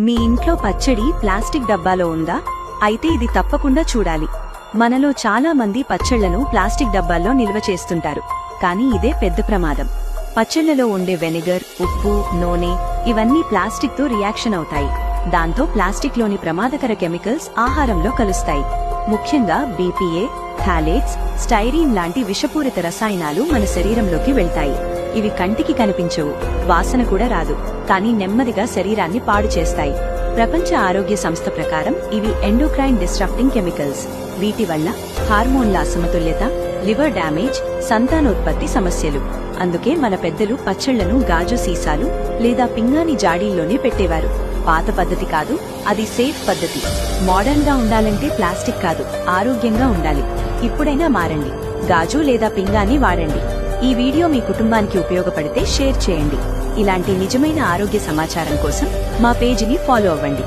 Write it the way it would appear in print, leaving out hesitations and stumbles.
మీ ఇంట్లో పచ్చడి ప్లాస్టిక్ డబ్బాలో ఉందా? అయితే ఇది తప్పకుండా చూడాలి. మనలో చాలా మంది పచ్చళ్లను ప్లాస్టిక్ డబ్బాల్లో నిల్వ చేస్తుంటారు, కానీ ఇదే పెద్ద ప్రమాదం. పచ్చళ్లలో ఉండే వెనిగర్, ఉప్పు, నూనె ఇవన్నీ ప్లాస్టిక్ తో రియాక్షన్ అవుతాయి. దాంతో ప్లాస్టిక్ లోని ప్రమాదకర కెమికల్స్ ఆహారంలో కలుస్తాయి. ముఖ్యంగా బీపీఏ, థాలేట్స్, స్టైరీన్ లాంటి విషపూరిత రసాయనాలు మన శరీరంలోకి వెళ్తాయి. ఇవి కంటికి కనిపించవు, వాసన కూడా రాదు, కానీ నెమ్మదిగా శరీరాన్ని పాడు చేస్తాయి. ప్రపంచ ఆరోగ్య సంస్థ ప్రకారం ఇవి ఎండోక్రైన్ డిస్ట్రప్టింగ్ కెమికల్స్. వీటి వల్ల హార్మోన్ల అసమతుల్యత, లివర్ డ్యామేజ్, సంతానోత్పత్తి సమస్యలు. అందుకే మన పెద్దలు పచ్చళ్లను గాజు సీసాలు లేదా పింగాణి జాడీల్లోనే పెట్టేవారు. పాత పద్ధతి కాదు, అది సేఫ్ పద్ధతి. మోడర్న్ గా ఉండాలంటే ప్లాస్టిక్ కాదు, ఆరోగ్యంగా ఉండాలి. ఇప్పుడైనా మారండి, గాజు లేదా పింగాణి వాడండి. ఈ వీడియో మీ కుటుంబానికి ఉపయోగపడితే షేర్ చేయండి. ఇలాంటి నిజమైన ఆరోగ్య సమాచారం కోసం మా పేజీని ఫాలో అవ్వండి.